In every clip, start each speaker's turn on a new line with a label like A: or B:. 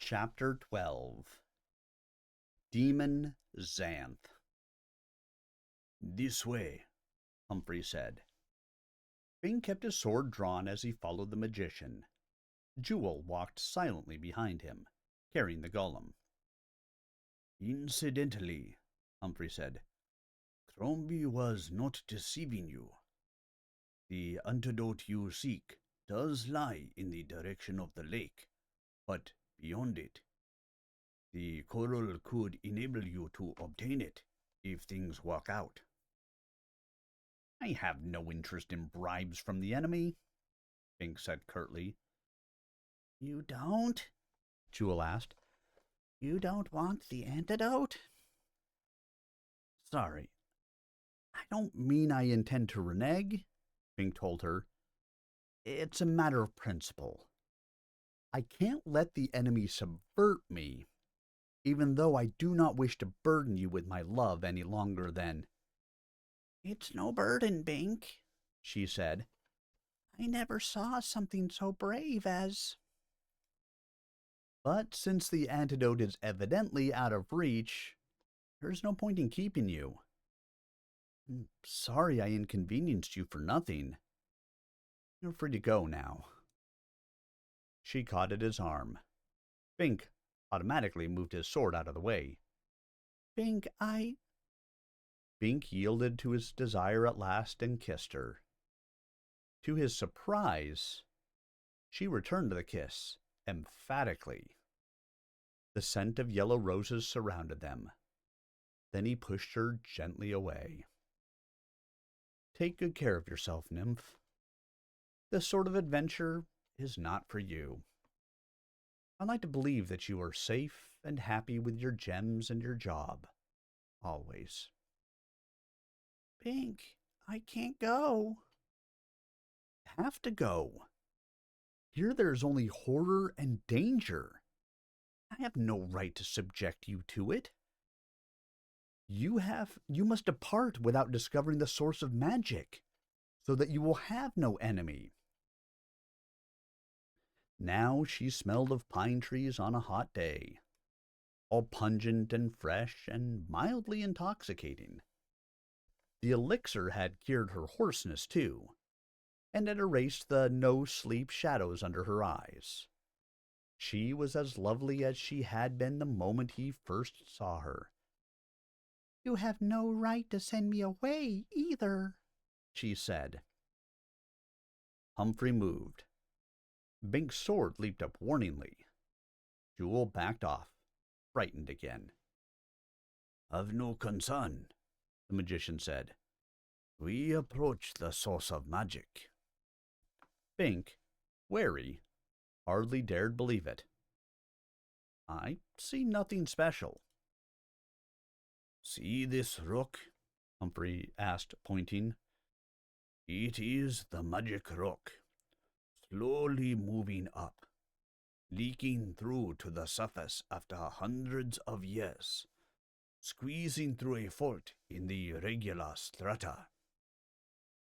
A: Chapter 12. Demon Xanth. "This way," Humphrey said. Bing kept his sword drawn as he followed the magician. Jewel walked silently behind him, carrying the golem. "Incidentally," Humphrey said, "Crombie was not deceiving you. The antidote you seek does lie in the direction of the lake, but beyond it. The coral could enable you to obtain it if things work out." "I have no interest in bribes from the enemy," Bing said curtly.
B: "You don't?"
A: Jewel asked.
B: "You don't want the antidote?"
A: "Sorry, I don't mean I intend to renege," Bing told her. "It's a matter of principle. I can't let the enemy subvert me, even though I do not wish to burden you with my love any longer than—"
B: "It's no burden, Bink,"
A: she said.
B: "I never saw something so brave as—"
A: "But since the antidote is evidently out of reach, there's no point in keeping you. I'm sorry I inconvenienced you for nothing. You're free to go now." She caught at his arm. Bink automatically moved his sword out of the way.
B: "Bink,
A: Bink yielded to his desire at last and kissed her. To his surprise, she returned the kiss emphatically. The scent of yellow roses surrounded them. Then he pushed her gently away. "Take good care of yourself, nymph. This sort of adventure is not for you. I like to believe that you are safe and happy with your gems and your job. Always."
B: "Bink, I can't go."
A: "Have to go. Here there's only horror and danger. I have no right to subject you to it. You must depart without discovering the source of magic, so that you will have no enemy." Now she smelled of pine trees on a hot day, all pungent and fresh and mildly intoxicating. The elixir had cured her hoarseness, too, and had erased the no-sleep shadows under her eyes. She was as lovely as she had been the moment he first saw her.
B: "You have no right to send me away, either,"
A: she said. Humphrey moved. Bink's sword leaped up warningly. Jewel backed off, frightened again. "Have no concern," the magician said. "We approach the source of magic." Bink, wary, hardly dared believe it. "I see nothing special." "See this rock?" Humphrey asked, pointing. "It is the magic rock, slowly moving up, leaking through to the surface after hundreds of years, squeezing through a fault in the regular strata.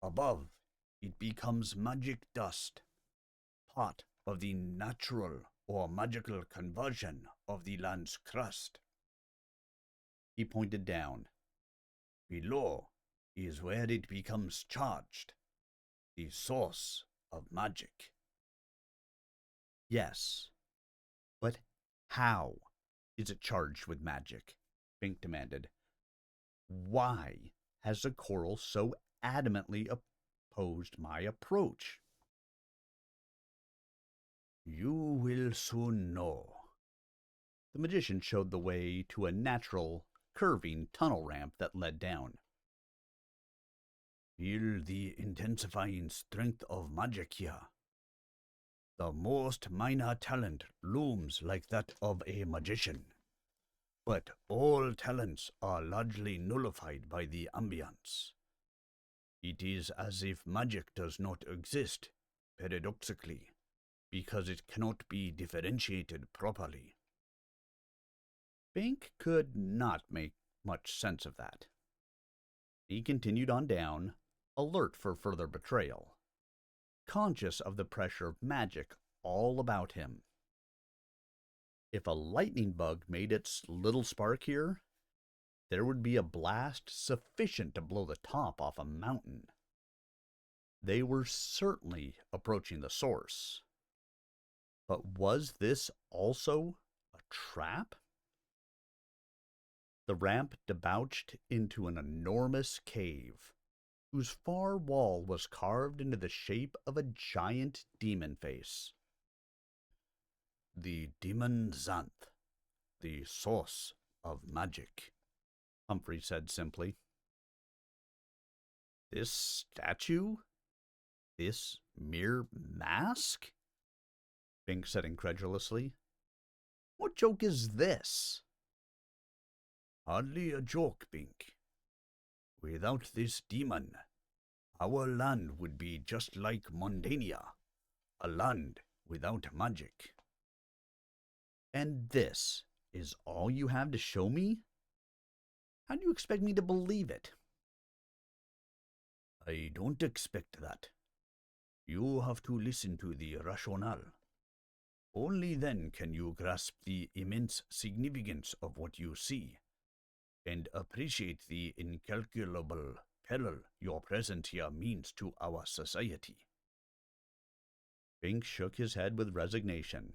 A: Above, it becomes magic dust, part of the natural or magical conversion of the land's crust." He pointed down. "Below is where it becomes charged, the source of magic." "Yes, but how is it charged with magic?" Bink demanded. "Why has the coral so adamantly opposed my approach?" "You will soon know." The magician showed the way to a natural, curving tunnel ramp that led down. "Feel the intensifying strength of magic here. The most minor talent looms like that of a magician, but all talents are largely nullified by the ambience. It is as if magic does not exist, paradoxically, because it cannot be differentiated properly." Bink could not make much sense of that. He continued on down, alert for further betrayal, conscious of the pressure of magic all about him. If a lightning bug made its little spark here, there would be a blast sufficient to blow the top off a mountain. They were certainly approaching the source. But was this also a trap? The ramp debouched into an enormous cave, whose far wall was carved into the shape of a giant demon face. The demon Xanth, the source of magic, Humphrey said simply. This statue? This mere mask? Bink said incredulously. What joke is this? Hardly a joke, Bink. Without this demon, our land would be just like Mundania, a land without magic. And this is all you have to show me? How do you expect me to believe it? I don't expect that. You have to listen to the rationale. Only then can you grasp the immense significance of what you see, and appreciate the incalculable peril your presence here means to our society. Bink shook his head with resignation.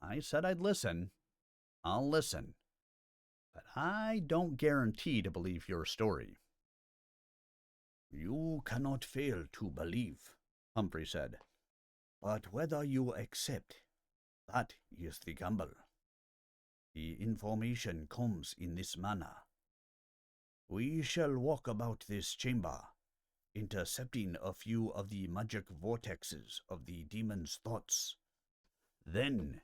A: I said I'd listen. I'll listen. But I don't guarantee to believe your story. You cannot fail to believe, Humphrey said. But whether you accept, that is the gamble. The information comes in this manner. We shall walk about this chamber, intercepting a few of the magic vortexes of the demon's thoughts. Then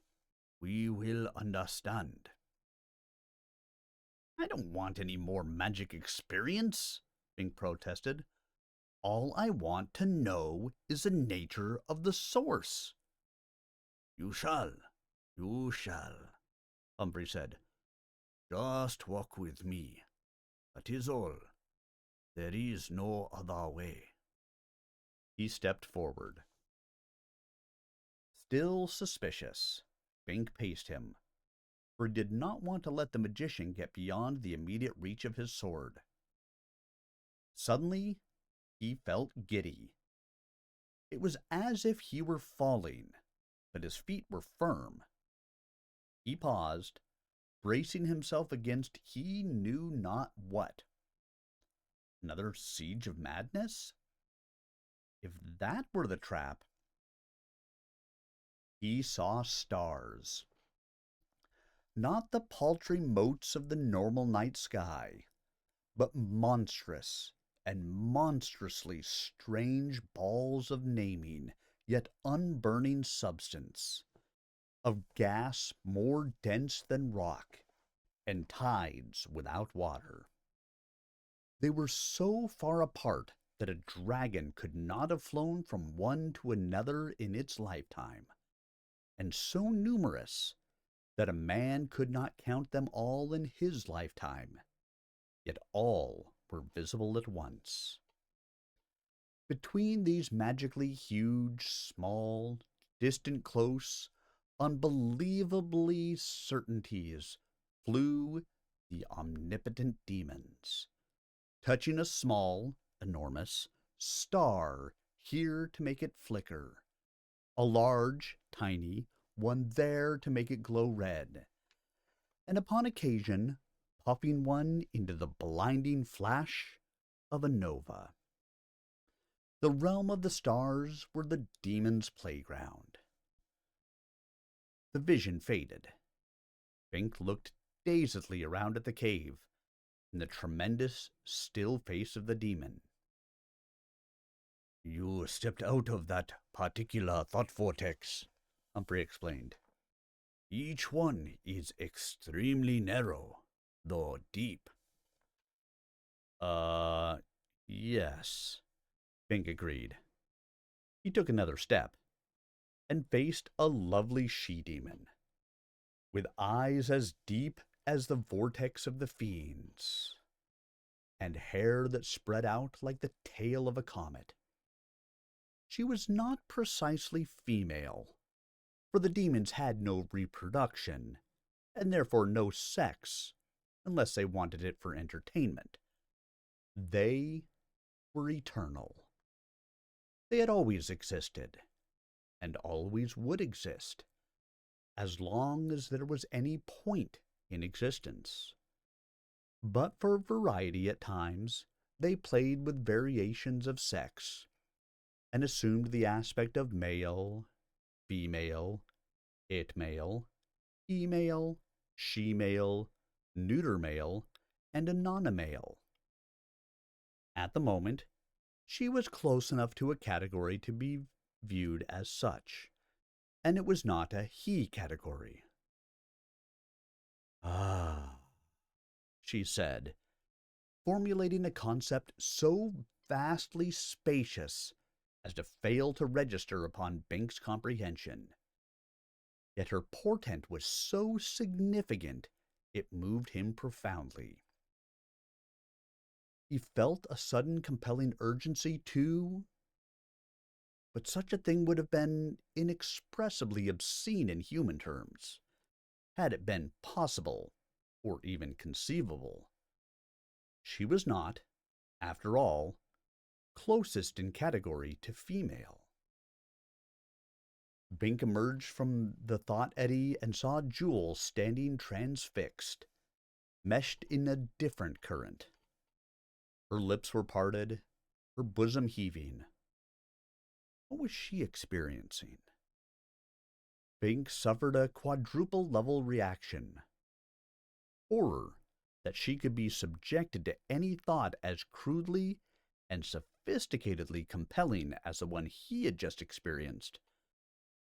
A: we will understand. I don't want any more magic experience, Bink protested. All I want to know is the nature of the source. You shall, Humphrey said. Just walk with me. That is all. There is no other way. He stepped forward. Still suspicious, Bink paced him, for he did not want to let the magician get beyond the immediate reach of his sword. Suddenly, he felt giddy. It was as if he were falling, but his feet were firm. He paused, bracing himself against he knew not what. Another siege of madness? If that were the trap, he saw stars. Not the paltry motes of the normal night sky, but monstrous and monstrously strange balls of naming, yet unburning substance, of gas more dense than rock, and tides without water. They were so far apart that a dragon could not have flown from one to another in its lifetime, and so numerous that a man could not count them all in his lifetime, yet all were visible at once. Between these magically huge, small, distant, close, unbelievably certainties flew the omnipotent demons, touching a small, enormous star here to make it flicker, a large, tiny one there to make it glow red, and upon occasion puffing one into the blinding flash of a nova. The realm of the stars were the demon's playground. The vision faded. Bink looked dazedly around at the cave and the tremendous, still face of the demon. You stepped out of that particular thought vortex, Humphrey explained. Each one is extremely narrow, though deep. Yes, Bink agreed. He took another step and faced a lovely she-demon, with eyes as deep as the vortex of the fiends, and hair that spread out like the tail of a comet. She was not precisely female, for the demons had no reproduction, and therefore no sex, unless they wanted it for entertainment. They were eternal. They had always existed, and always would exist, as long as there was any point in existence. But for variety at times, they played with variations of sex, and assumed the aspect of male, female, it male, he male, she male, neuter male, and anonomale. At the moment, she was close enough to a category to be viewed as such, and it was not a he category. Ah, she said, formulating a concept so vastly spacious as to fail to register upon Binks' comprehension. Yet her portent was so significant it moved him profoundly. He felt a sudden compelling urgency to, but such a thing would have been inexpressibly obscene in human terms, had it been possible, or even conceivable. She was not, after all, closest in category to female. Bink emerged from the thought eddy and saw Jewel standing transfixed, meshed in a different current. Her lips were parted, her bosom heaving. What was she experiencing? Bink suffered a quadruple level reaction. Horror that she could be subjected to any thought as crudely and sophisticatedly compelling as the one he had just experienced,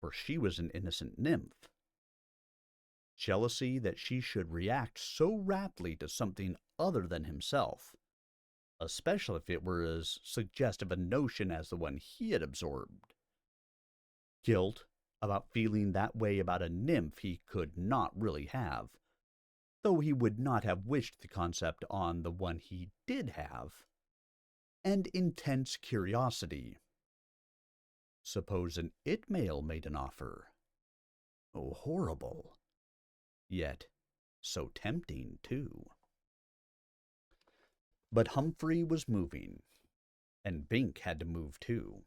A: for she was an innocent nymph. Jealousy that she should react so rapidly to something other than himself, especially if it were as suggestive a notion as the one he had absorbed. Guilt about feeling that way about a nymph he could not really have, though he would not have wished the concept on the one he did have. And intense curiosity. Suppose an it male made an offer. Oh, horrible. Yet so tempting, too. But Humphrey was moving, and Bink had to move too.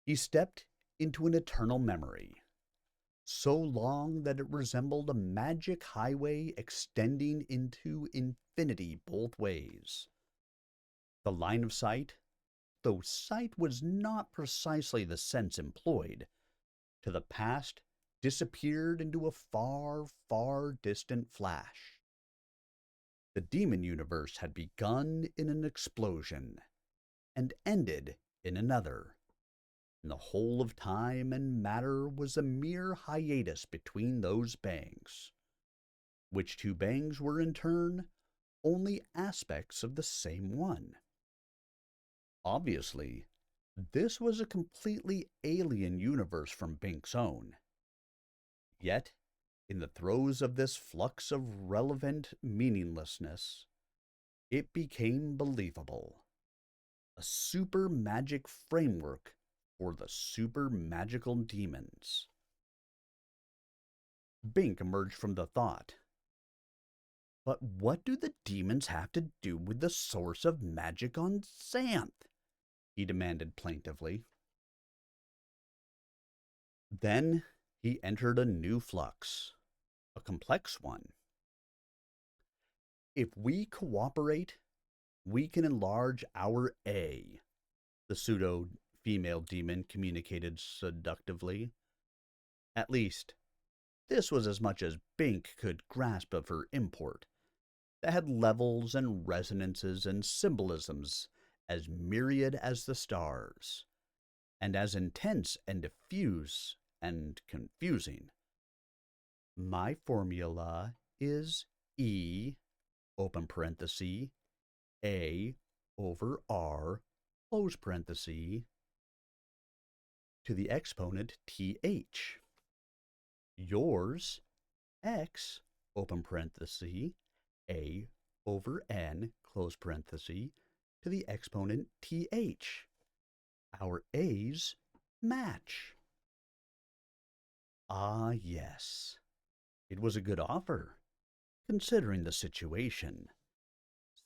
A: He stepped into an eternal memory, so long that it resembled a magic highway extending into infinity both ways. The line of sight, though sight was not precisely the sense employed, to the past disappeared into a far, far distant flash. The demon universe had begun in an explosion, and ended in another, and the whole of time and matter was a mere hiatus between those bangs, which two bangs were in turn only aspects of the same one. Obviously, this was a completely alien universe from Bink's own. Yet, in the throes of this flux of relevant meaninglessness, it became believable. A super magic framework for the super magical demons. Bink emerged from the thought. But what do the demons have to do with the source of magic on Xanth? He demanded plaintively. Then he entered a new flux, a complex one. If we cooperate, we can enlarge our A, the pseudo-female demon communicated seductively. At least, this was as much as Bink could grasp of her import, that had levels and resonances and symbolisms as myriad as the stars, and as intense and diffuse and confusing. My formula is E, open parenthesis, A over R, close parenthesis, to the exponent TH. Yours, X, open parenthesis, A over N, close parenthesis, to the exponent TH. Our A's match. Ah, yes. It was a good offer, considering the situation,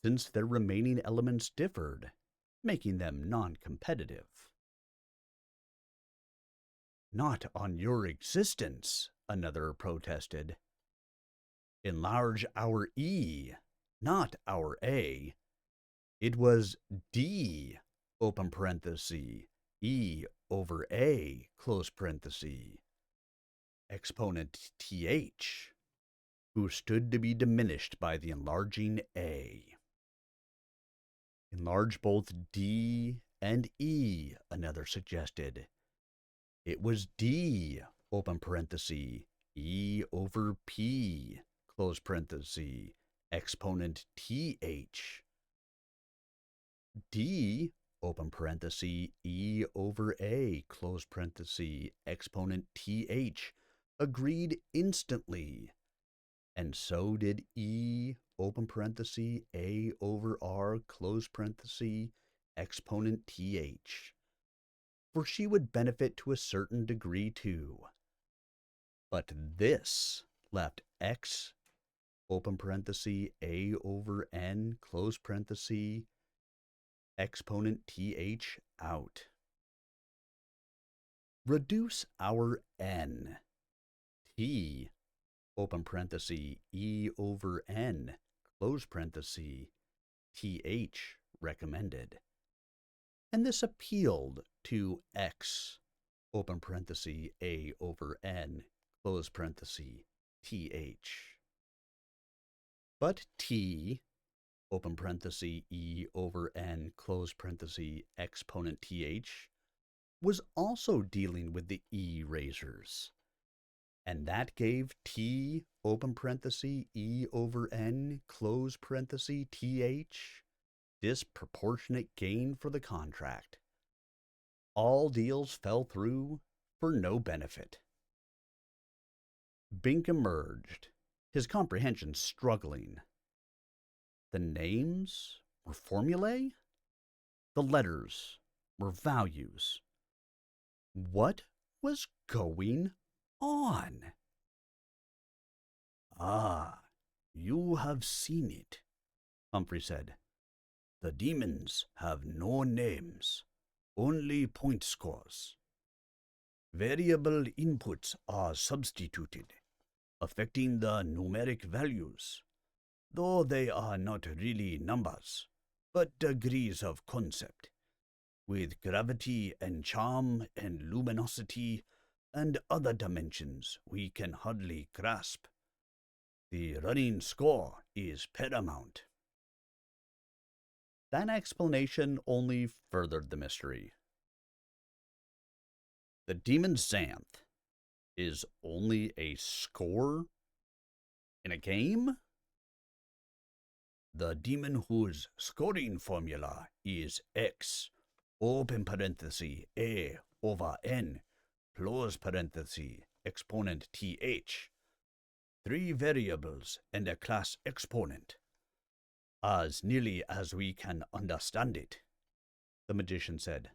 A: since their remaining elements differed, making them non-competitive. Not on your existence, another protested. Enlarge our E, not our A. It was D, open parenthesis, E over A, close parenthesis, exponent TH, who stood to be diminished by the enlarging A. Enlarge both D and E, another suggested. It was D, open parenthesis, E over P, close parenthesis, exponent TH. D, open parenthesis, E over A, close parenthesis, exponent TH, agreed instantly. And so did E, open parenthesis, A over R, close parenthesis, exponent TH. For she would benefit to a certain degree too. But this left X, open parenthesis, A over N, close parenthesis, exponent TH out. Reduce our N. T, open parenthesis, E over N, close parenthesis, TH recommended. And this appealed to X, open parenthesis, A over N, close parenthesis, TH. But T, open parenthesis, E over N, close parenthesis, exponent TH, was also dealing with the E razors. And that gave T, open parenthesis, E over N, close parenthesis, TH, disproportionate gain for the contract. All deals fell through for no benefit. Bink emerged, his comprehension struggling. The names were formulae? The letters were values. What was going on? Ah, you have seen it, Humphrey said. The demons have no names, only point scores. Variable inputs are substituted, affecting the numeric values, though they are not really numbers, but degrees of concept, with gravity and charm and luminosity and other dimensions we can hardly grasp. The running score is paramount. That explanation only furthered the mystery. The demon Xanth is only a score in a game? The demon whose scoring formula is X, open parenthesis, A over N, close parenthesis, exponent TH. 3 variables and a class exponent. As nearly as we can understand it, the magician said.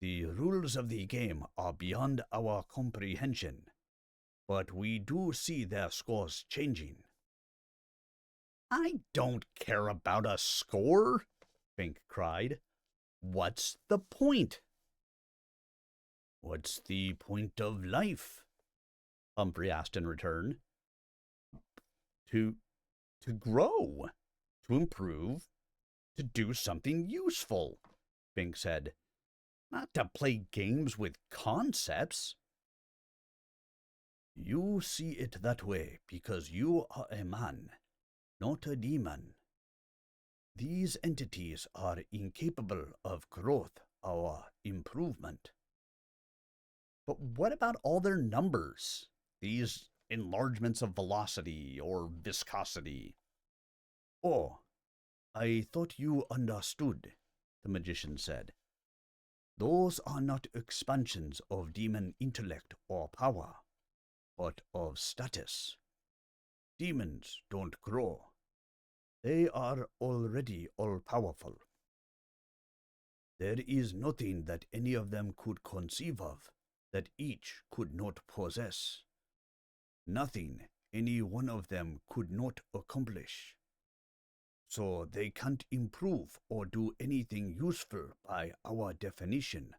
A: The rules of the game are beyond our comprehension, but we do see their scores changing. I don't care about a score, Fink cried. What's the point? What's the point of life? Humphrey asked in return. To grow, to improve, to do something useful, Fink said. Not to play games with concepts. You see it that way because you are a man, not a demon. These entities are incapable of growth or improvement. But what about all their numbers? These enlargements of velocity or viscosity? Oh, I thought you understood, the magician said. Those are not expansions of demon intellect or power, but of status. Demons don't grow. They are already all-powerful. There is nothing that any of them could conceive of that each could not possess. Nothing any one of them could not accomplish. So they can't improve or do anything useful by our definition,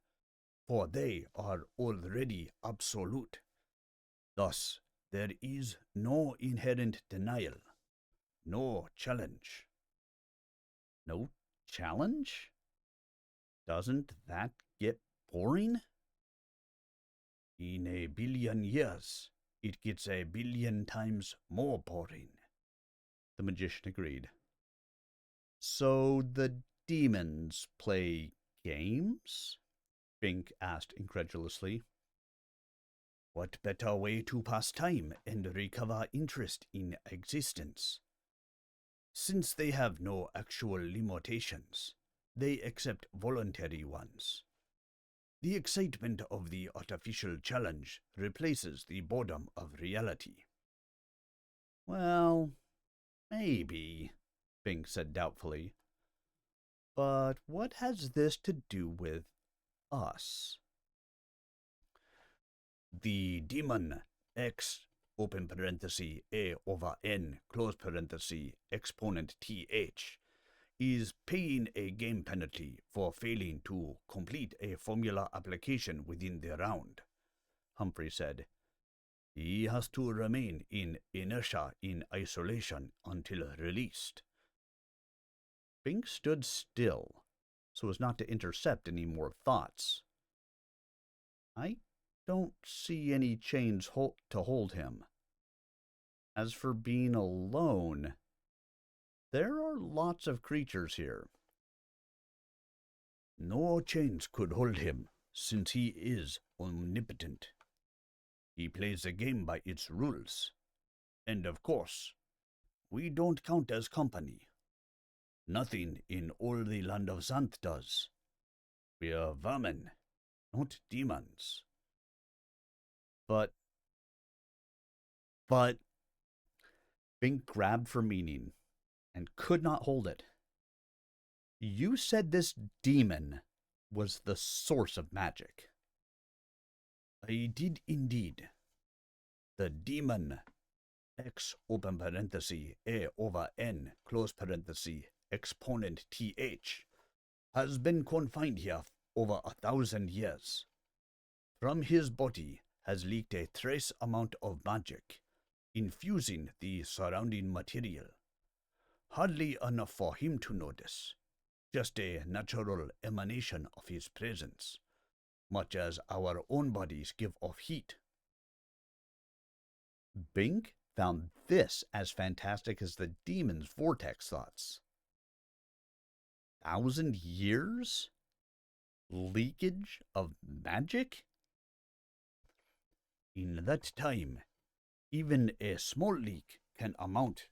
A: for they are already absolute. Thus, there is no inherent denial, no challenge. No challenge? Doesn't that get boring? In a billion years, it gets a billion times more boring. The magician agreed. So the demons play games? Bink asked incredulously. What better way to pass time and recover interest in existence? Since they have no actual limitations, they accept voluntary ones. The excitement of the artificial challenge replaces the boredom of reality. Well, maybe, Bink said doubtfully. But what has this to do with us? The demon x open parenthesis a over n close parenthesis exponent th is paying a game penalty for failing to complete a formula application within the round, Humphrey said. He has to remain in inertia in isolation until released. Bink stood still, so as not to intercept any more thoughts. I don't see any chains to hold him. As for being alone, there are lots of creatures here. No chains could hold him, since he is omnipotent. He plays the game by its rules. And of course, we don't count as company. Nothing in all the land of Xanth does. We are vermin, not demons. But Bink grabbed for meaning and could not hold it. You said this demon was the source of magic. I did indeed. The demon x open parenthesis a over n close parenthesis exponent th has been confined here over 1,000 years. From his body has leaked a trace amount of magic, infusing the surrounding material. Hardly enough for him to notice, just a natural emanation of his presence, much as our own bodies give off heat. Bink found this as fantastic as the demon's vortex thoughts. 1,000 years? Leakage of magic? In that time, even a small leak can amount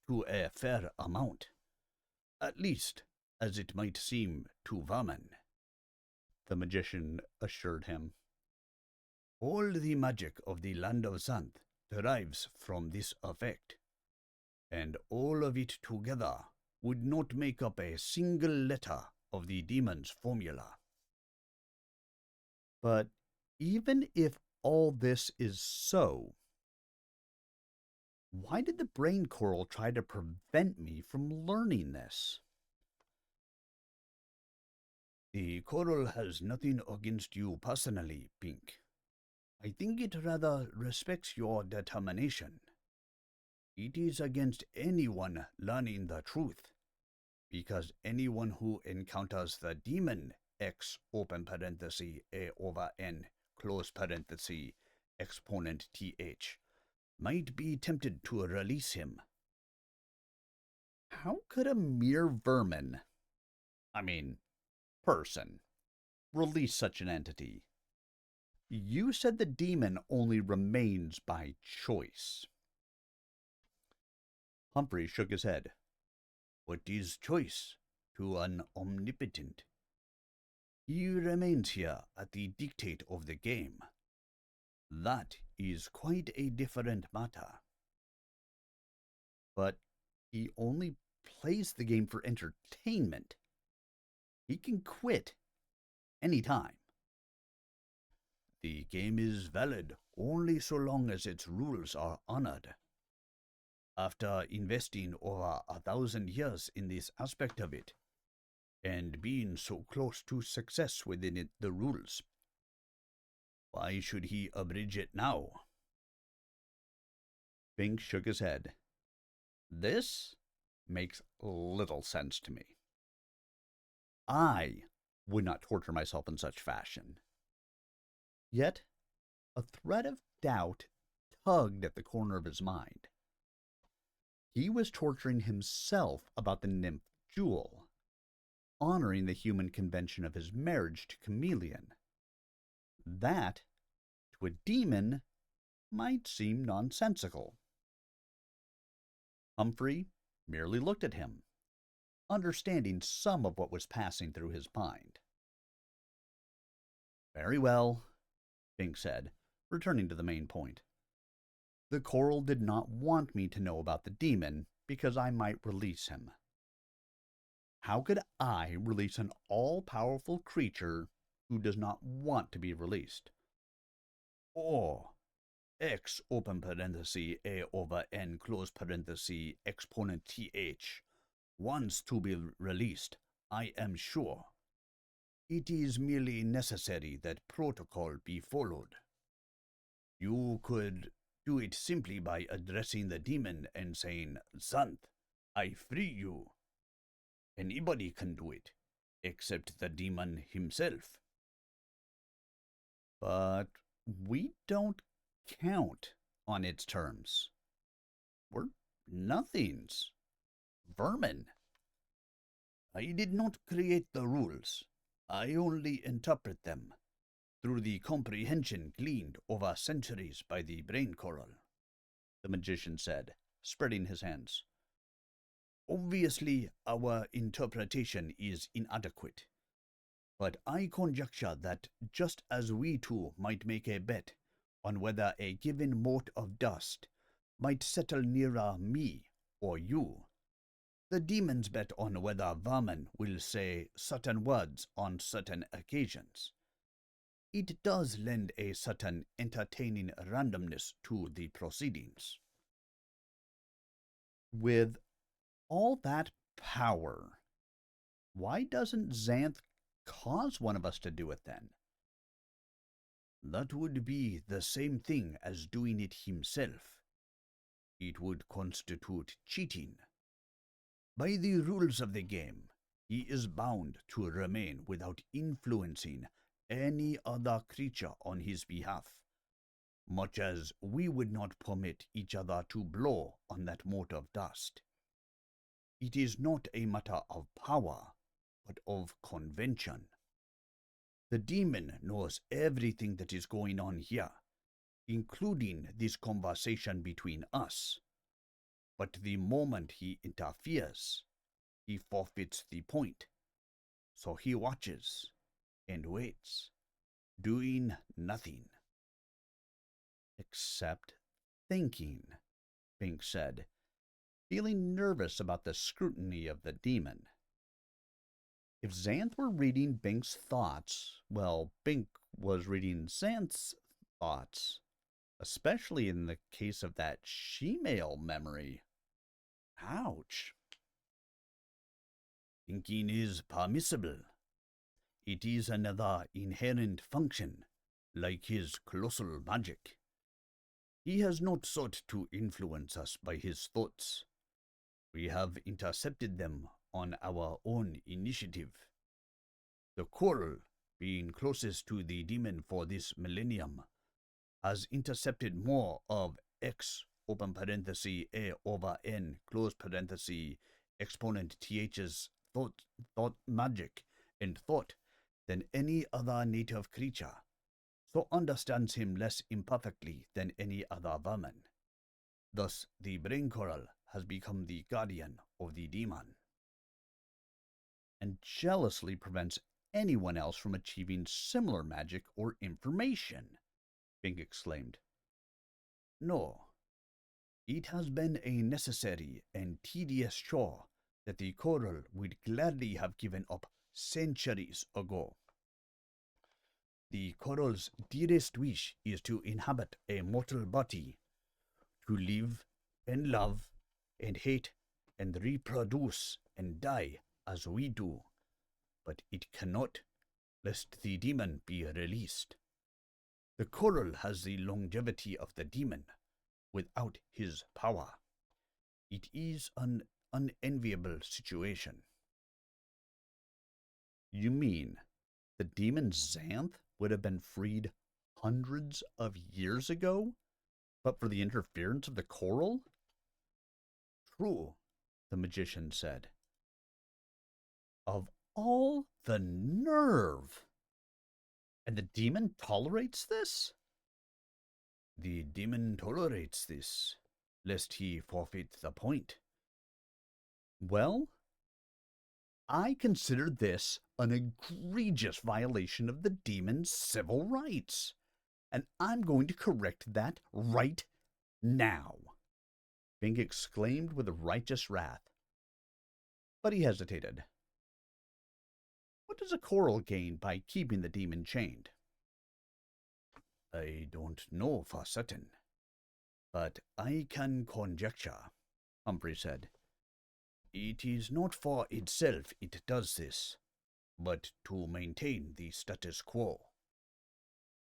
A: to a fair amount, at least as it might seem to vermin, the magician assured him. All the magic of the land of Xanth derives from this effect, and all of it together would not make up a single letter of the demon's formula. But even if all this is so, why did the brain coral try to prevent me from learning this? The coral has nothing against you personally, Bink. I think it rather respects your determination. It is against anyone learning the truth, because anyone who encounters the demon x open parenthesis a over n close parenthesis exponent th might be tempted to release him. How could a mere person, release such an entity? You said the demon only remains by choice. Humphrey shook his head. What is choice to an omnipotent? He remains here at the dictate of the game. That is quite a different matter. But he only plays the game for entertainment. He can quit any time. The game is valid only so long as its rules are honored. After investing over 1,000 years in this aspect of it, and being so close to success within the rules, why should he abridge it now? Bink shook his head. This makes little sense to me. I would not torture myself in such fashion. Yet, a thread of doubt tugged at the corner of his mind. He was torturing himself about the nymph Jewel, honoring the human convention of his marriage to Chameleon. That, to a demon, might seem nonsensical. Humphrey merely looked at him, understanding some of what was passing through his mind. Very well, Bink said, returning to the main point. The coral did not want me to know about the demon because I might release him. How could I release an all-powerful creature who does not want to be released? Or x open parenthesis a over n close parenthesis exponent th wants to be released, I am sure. It is merely necessary that protocol be followed. You could do it simply by addressing the demon and saying, Xanth, I free you. Anybody can do it, except the demon himself. But we don't count on its terms. We're nothings. Vermin. I did not create the rules. I only interpret them through the comprehension gleaned over centuries by the brain coral, the magician said, spreading his hands. Obviously, our interpretation is inadequate, but I conjecture that just as we two might make a bet on whether a given mote of dust might settle nearer me or you, the demons bet on whether vermin will say certain words on certain occasions. It does lend a certain entertaining randomness to the proceedings. With all that power, why doesn't Xanth cause one of us to do it then? That would be the same thing as doing it himself. It would constitute cheating. By the rules of the game, he is bound to remain without influencing any other creature on his behalf, much as we would not permit each other to blow on that mote of dust. It is not a matter of power, but of convention. The demon knows everything that is going on here, including this conversation between us. But the moment he interferes, he forfeits the point. So he watches and waits, doing nothing. Except thinking, Bink said, feeling nervous about the scrutiny of the demon. If Xanth were reading Bink's thoughts, well, Bink was reading Xanth's thoughts, especially in the case of that she-male memory. Ouch. Thinking is permissible. It is another inherent function, like his colossal magic. He has not sought to influence us by his thoughts. We have intercepted them on our own initiative. The coral, being closest to the demon for this millennium, has intercepted more of x open parenthesis a over n close parenthesis exponent th's thought magic and thought than any other native creature, so understands him less imperfectly than any other vermin. Thus the brain coral has become the guardian of the demon, and jealously prevents anyone else from achieving similar magic or information, Bink exclaimed. No, it has been a necessary and tedious chore that the coral would gladly have given up centuries ago. The coral's dearest wish is to inhabit a mortal body, to live and love and hate and reproduce and die as we do, but it cannot, lest the demon be released. The coral has the longevity of the demon, without his power. It is an unenviable situation. You mean the demon Xanth would have been freed hundreds of years ago, but for the interference of the coral? True, the magician said. Of all the nerve! And the demon tolerates this? The demon tolerates this, lest he forfeit the point. Well, I consider this an egregious violation of the demon's civil rights, and I'm going to correct that right now, Bing exclaimed with righteous wrath. But he hesitated. What does a coral gain by keeping the demon chained? I don't know for certain, but I can conjecture, Humphrey said. It is not for itself it does this, but to maintain the status quo.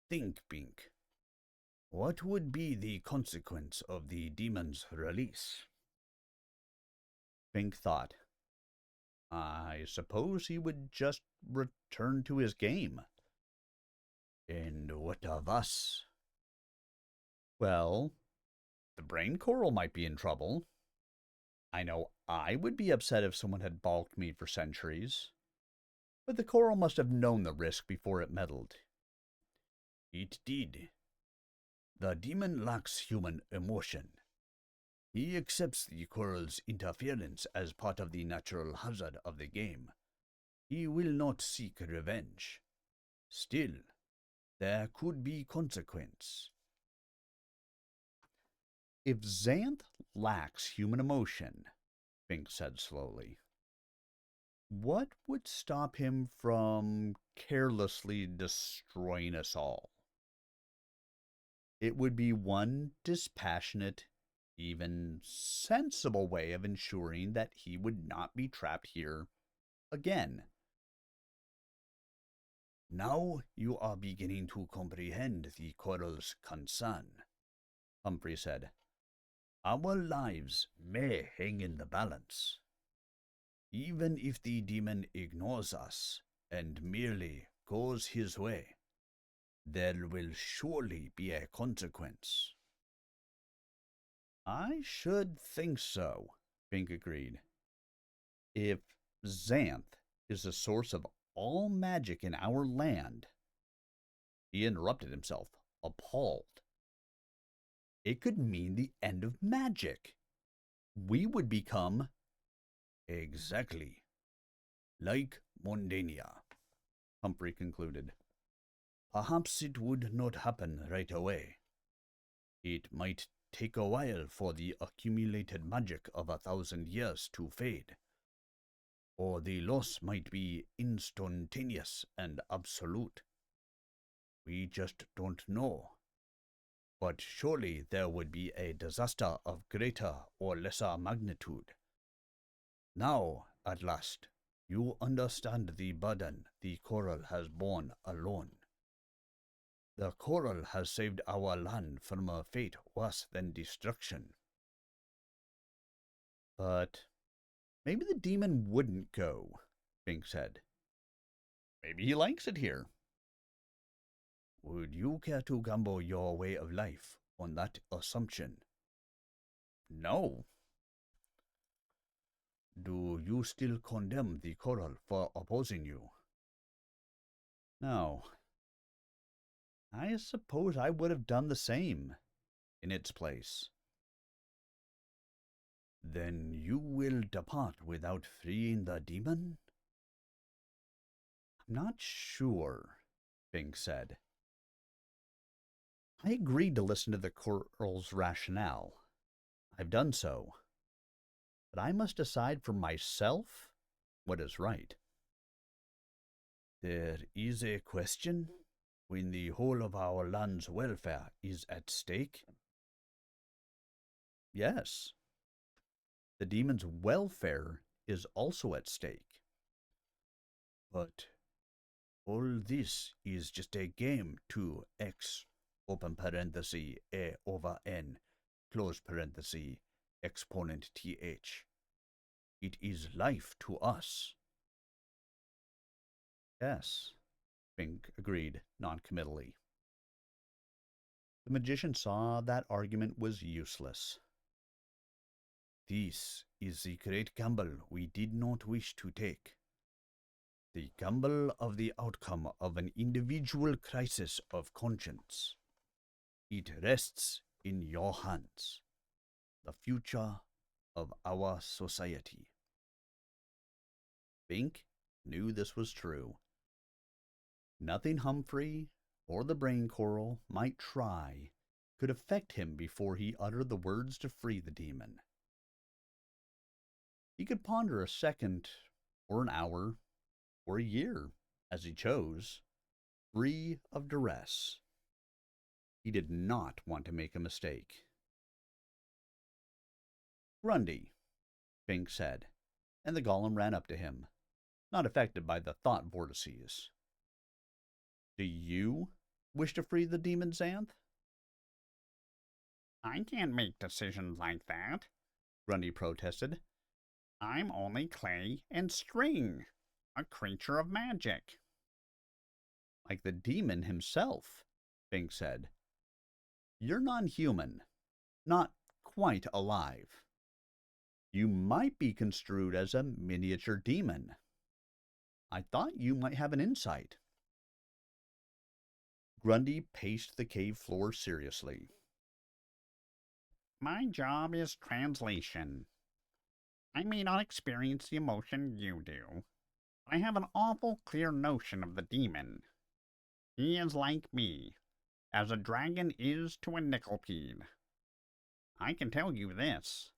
A: Think, Bink. What would be the consequence of the demon's release? Bink thought. I suppose he would just return to his game. And what of us? Well, the brain coral might be in trouble. I know I would be upset if someone had balked me for centuries, but the coral must have known the risk before it meddled. It did. The demon lacks human emotion. He accepts the coral's interference as part of the natural hazard of the game. He will not seek revenge. Still, there could be consequence. If Xanth lacks human emotion, Bink said slowly, what would stop him from carelessly destroying us all? It would be one dispassionate, even sensible way of ensuring that he would not be trapped here again. Now you are beginning to comprehend the coral's concern, Humphrey said. Our lives may hang in the balance. Even if the demon ignores us and merely goes his way, there will surely be a consequence. I should think so, Bink agreed. If Xanth is the source of all magic in our land, he interrupted himself, appalled. It could mean the end of magic. We would become... Exactly. Like Mondania, Humphrey concluded. Perhaps it would not happen right away. It might take a while for the accumulated magic of 1,000 years to fade. Or the loss might be instantaneous and absolute. We just don't know. But surely there would be a disaster of greater or lesser magnitude. Now, at last, you understand the burden the coral has borne alone. The coral has saved our land from a fate worse than destruction. But maybe the demon wouldn't go, Bink said. Maybe he likes it here. Would you care to gamble your way of life on that assumption? No. Do you still condemn the coral for opposing you? No. I suppose I would have done the same in its place. Then you will depart without freeing the demon? I'm not sure, Bink said. I agreed to listen to the coral's rationale. I've done so. But I must decide for myself what is right. There is a question, when the whole of our land's welfare is at stake? Yes, the demon's welfare is also at stake. But all this is just a game to x open parenthesis a over n close parenthesis exponent th. It is life to us. Yes, Fink agreed noncommittally. The magician saw that argument was useless. This is the great gamble we did not wish to take. The gamble of the outcome of an individual crisis of conscience. It rests in your hands. The future of our society. Fink knew this was true. Nothing Humphrey or the brain coral might try could affect him before he uttered the words to free the demon. He could ponder a second, or an hour, or a year, as he chose, free of duress. He did not want to make a mistake. Grundy, Fink said, and the golem ran up to him, not affected by the thought vortices. Do you wish to free the demon, Xanth?
C: I can't make decisions like that,
A: Grundy protested.
C: I'm only clay and string, a creature of magic.
A: Like the demon himself, Fink said. You're non-human, not quite alive. You might be construed as a miniature demon. I thought you might have an insight. Grundy paced the cave floor seriously.
C: My job is translation. I may not experience the emotion you do, but I have an awful clear notion of the demon. He is like me, as a dragon is to a nickelpede. I can tell you this.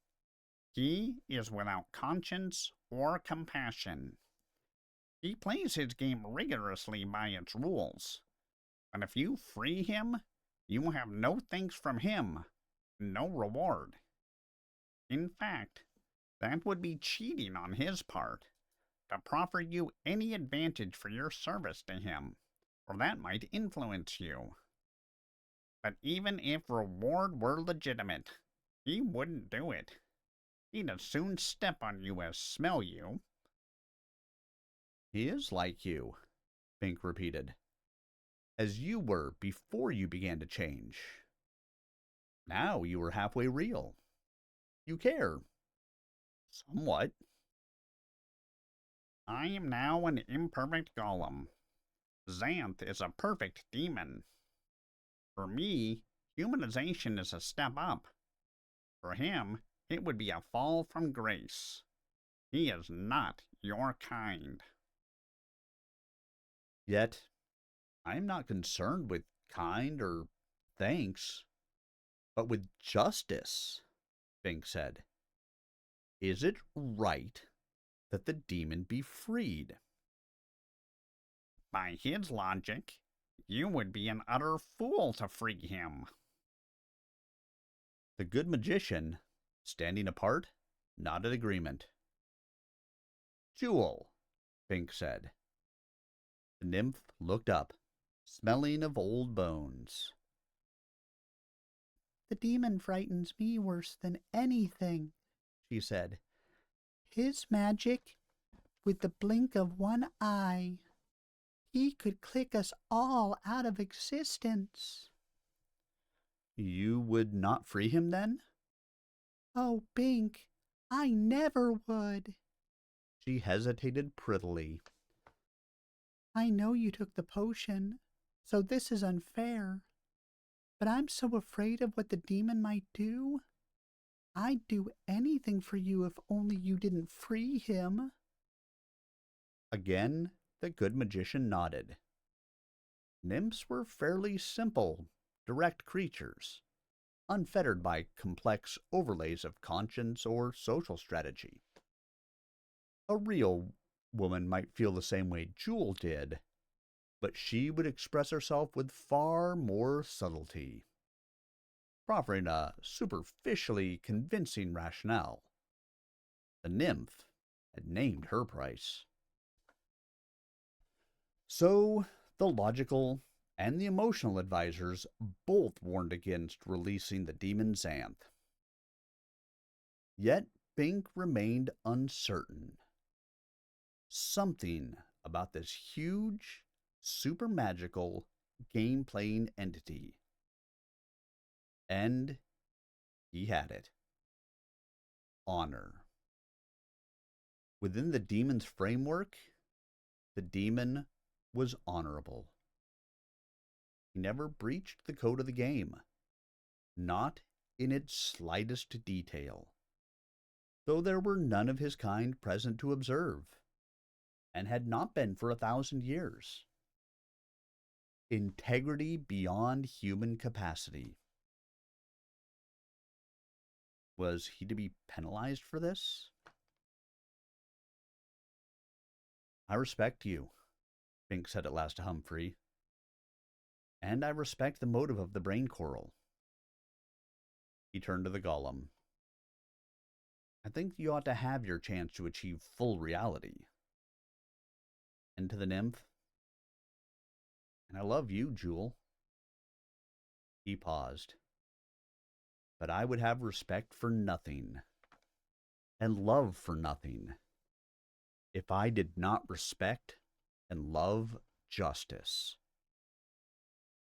C: He is without conscience or compassion. He plays his game rigorously by its rules. But if you free him, you will have no thanks from him, no reward. In fact, that would be cheating on his part, to proffer you any advantage for your service to him, or that might influence you. But even if reward were legitimate, he wouldn't do it. He'd as soon step on you as smell you.
A: He is like you, Fink repeated, as you were before you began to change. Now you are halfway real. You care. Somewhat.
C: I am now an imperfect golem. Xanth is a perfect demon. For me, humanization is a step up. For him, it would be a fall from grace. He is not your kind.
A: Yet, I am not concerned with kind or thanks, but with justice, Fink said. Is it right that the demon be freed?
C: By his logic, you would be an utter fool to free him.
A: The good magician, standing apart, nodded agreement. Jewel, Fink said. The nymph looked up, smelling of old bones.
B: The demon frightens me worse than anything,
A: she said.
B: His magic, with the blink of one eye, he could click us all out of existence.
A: You would not free him then?
B: Oh, Bink, I never would.
A: She hesitated prettily.
B: I know you took the potion, so this is unfair. But I'm so afraid of what the demon might do. I'd do anything for you if only you didn't free him.
A: Again, the good magician nodded. Nymphs were fairly simple, direct creatures, unfettered by complex overlays of conscience or social strategy. A real woman might feel the same way Jewel did, but she would express herself with far more subtlety, proffering a superficially convincing rationale. The nymph had named her price. So, the logical and the emotional advisors both warned against releasing the demon Xanth. Yet, Bink remained uncertain. Something about this huge, super magical, game-playing entity. And he had it. Honor. Within the demon's framework, the demon was honorable. He never breached the code of the game, not in its slightest detail, though there were none of his kind present to observe, and had not been for 1,000 years. Integrity beyond human capacity. Was he to be penalized for this? I respect you, Bink said at last to Humphrey, and I respect the motive of the brain coral. He turned to the golem. I think you ought to have your chance to achieve full reality. And to the nymph, and I love you, Jewel. He paused. But I would have respect for nothing, and love for nothing, if I did not respect and love justice.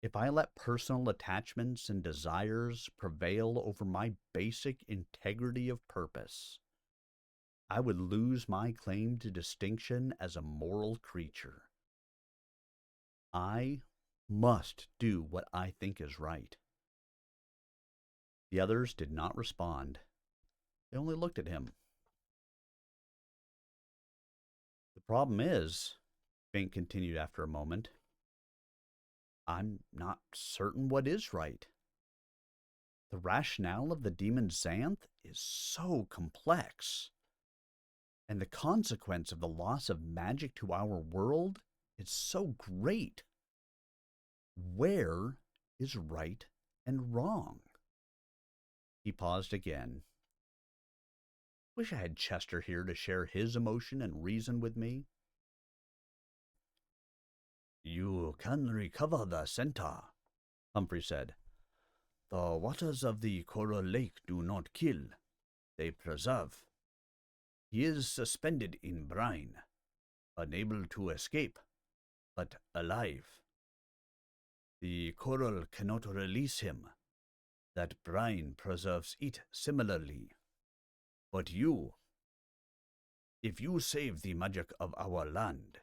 A: If I let personal attachments and desires prevail over my basic integrity of purpose, I would lose my claim to distinction as a moral creature. I must do what I think is right. The others did not respond. They only looked at him. The problem is, Bink continued after a moment, I'm not certain what is right. The rationale of the demon Xanth is so complex, and the consequence of the loss of magic to our world is so great. Where is right and wrong? He paused again. Wish I had Chester here to share his emotion and reason with me. You can recover the centaur, Humphrey said. The waters of the coral lake do not kill, they preserve. He is suspended in brine, unable to escape, but alive. The coral cannot release him. That brine preserves it similarly. But you, if you save the magic of our land,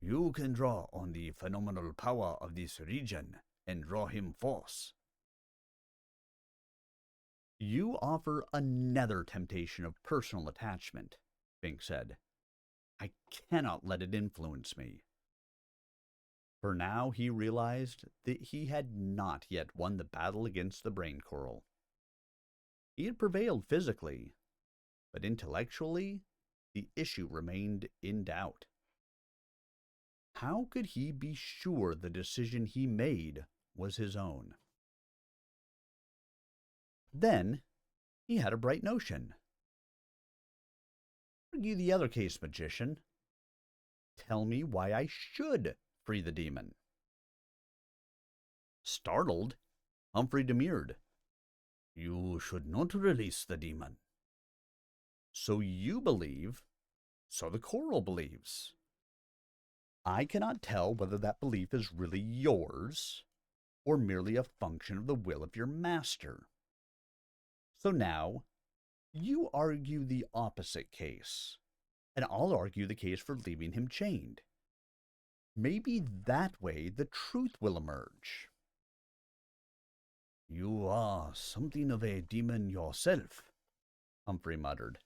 A: you can draw on the phenomenal power of this region and draw him forth. You offer another temptation of personal attachment, Bink said. I cannot let it influence me. For now he realized that he had not yet won the battle against the brain coral. He had prevailed physically, but intellectually, the issue remained in doubt. How could he be sure the decision he made was his own? Then he had a bright notion. Argue the other case, magician. Tell me why I should free the demon. Startled, Humphrey demurred. You should not release the demon. So you believe, so the coral believes. I cannot tell whether that belief is really yours, or merely a function of the will of your master. So now, you argue the opposite case, and I'll argue the case for leaving him chained. Maybe that way the truth will emerge. You are something of a demon yourself, Humphrey muttered.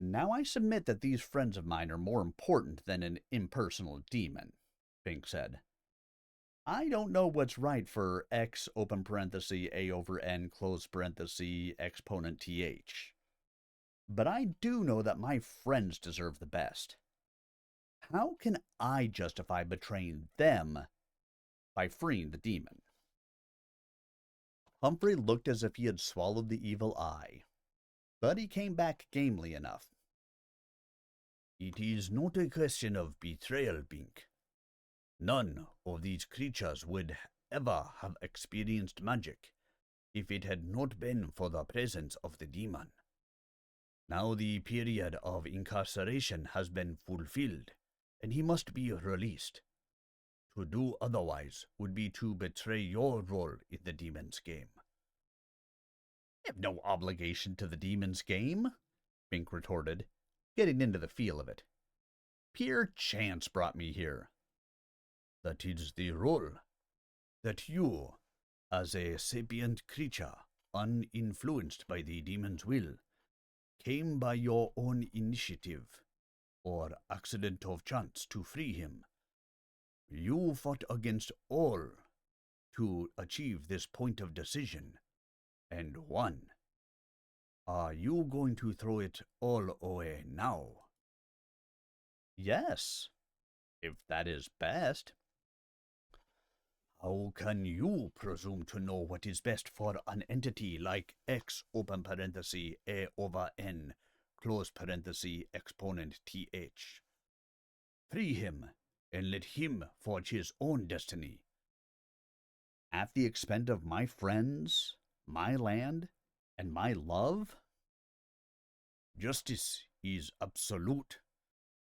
A: Now I submit that these friends of mine are more important than an impersonal demon, Bink said. I don't know what's right for x open parenthesis a over n close parenthesis exponent th. But I do know that my friends deserve the best. How can I justify betraying them by freeing the demon? Humphrey looked as if he had swallowed the evil eye, but he came back gamely enough. It is not a question of betrayal, Bink. None of these creatures would ever have experienced magic if it had not been for the presence of the demon. Now the period of incarceration has been fulfilled, and he must be released. To do otherwise would be to betray your role in the demon's game. I have no obligation to the demon's game, Bink retorted, getting into the feel of it. Pure chance brought me here. That is the role that you, as a sapient creature, uninfluenced by the demon's will, came by your own initiative, or accident of chance, to free him. You fought against all to achieve this point of decision, and won. Are you going to throw it all away now? Yes, if that is best. How can you presume to know what is best for an entity like X open parenthesis A over N close parenthesis exponent TH? Free him and let him forge his own destiny. At the expense of my friends, my land, and my love? Justice is absolute.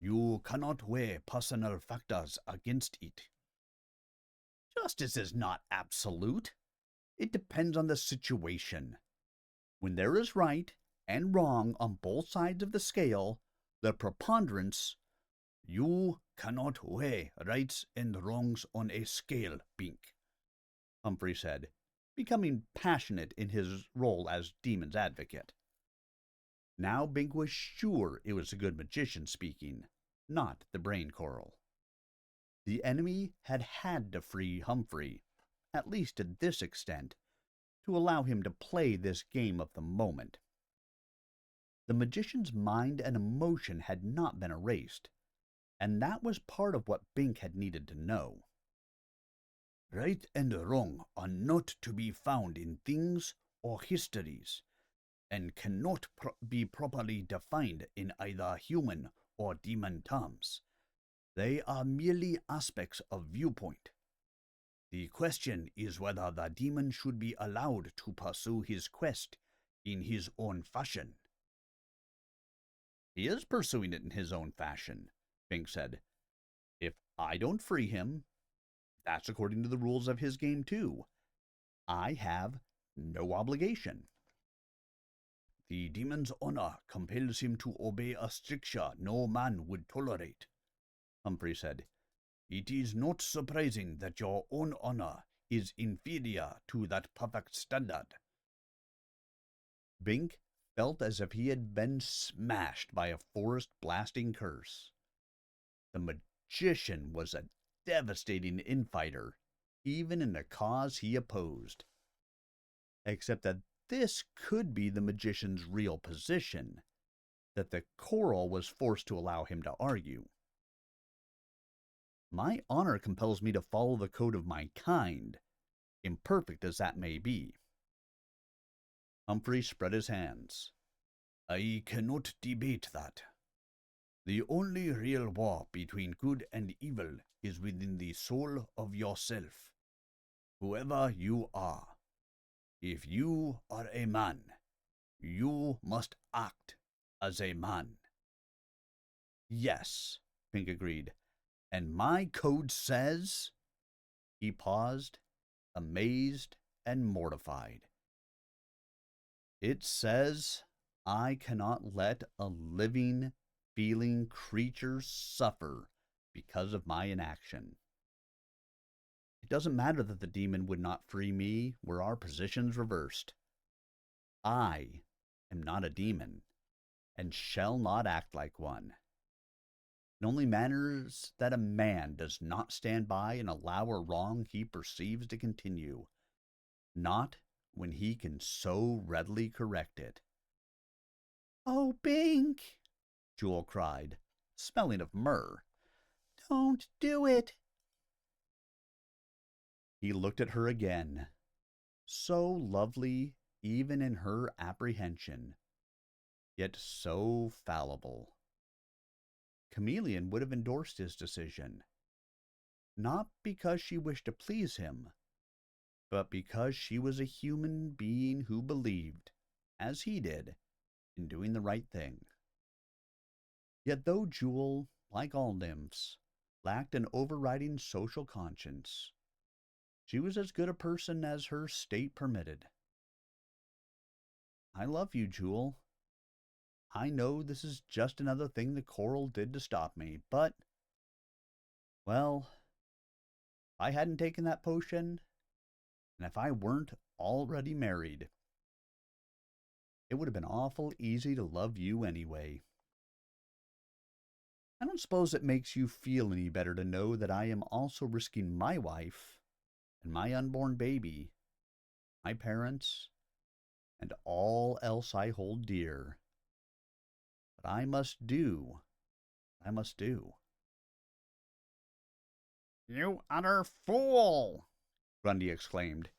A: You cannot weigh personal factors against it. Justice is not absolute. It depends on the situation. When there is right and wrong on both sides of the scale, the preponderance, you cannot weigh rights and wrongs on a scale, Bink, Humphrey said, becoming passionate in his role as demon's advocate. Now Bink was sure it was a good magician speaking, not the brain coral. The enemy had to free Humphrey, at least to this extent, to allow him to play this game of the moment. The magician's mind and emotion had not been erased, and that was part of what Bink had needed to know. Right and wrong are not to be found in things or histories, and cannot be properly defined in either human or demon terms. They are merely aspects of viewpoint. The question is whether the demon should be allowed to pursue his quest in his own fashion. He is pursuing it in his own fashion, Bink said. If I don't free him, that's according to the rules of his game too. I have no obligation. The demon's honor compels him to obey a stricture no man would tolerate, Humphrey said. It is not surprising that your own honor is inferior to that perfect standard. Bink felt as if he had been smashed by a forest-blasting curse. The magician was a devastating infighter, even in the cause he opposed. Except that this could be the magician's real position, that the coral was forced to allow him to argue. My honor compels me to follow the code of my kind, imperfect as that may be. Humphrey spread his hands. I cannot debate that. The only real war between good and evil is within the soul of yourself, whoever you are. If you are a man, you must act as a man. Yes, Pink agreed. And my code says... He paused, amazed and mortified. It says I cannot let a living, feeling creature suffer because of my inaction. It doesn't matter that the demon would not free me were our positions reversed. I am not a demon, and shall not act like one. It only matters that a man does not stand by and allow a wrong he perceives to continue, not when he can so readily correct it.
B: Oh, Bink!
A: Jewel cried, smelling of myrrh.
B: Don't do it.
A: He looked at her again, so lovely even in her apprehension, yet so fallible. Chameleon would have endorsed his decision, not because she wished to please him, but because she was a human being who believed, as he did, in doing the right thing. Yet though Jewel, like all nymphs, lacked an overriding social conscience, she was as good a person as her state permitted. I love you, Jewel. I know this is just another thing the coral did to stop me, but, well, if I hadn't taken that potion, and if I weren't already married, it would have been awful easy to love you anyway. I don't suppose it makes you feel any better to know that I am also risking my wife and my unborn baby, my parents, and all else I hold dear. But I must do what I must do.
C: You utter fool!
A: Grundy exclaimed.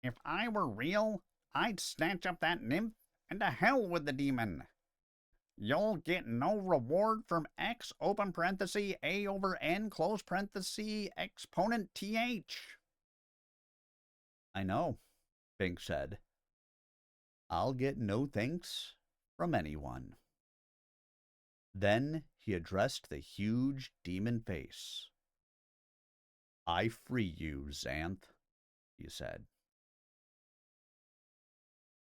C: If I were real, I'd snatch up that nymph and to hell with the demon. You'll get no reward from X open parenthesis A over N close parenthesis exponent TH.
A: I know, Bink said. I'll get no thanks from anyone. Then he addressed the huge demon face. I free you, Xanth, he said.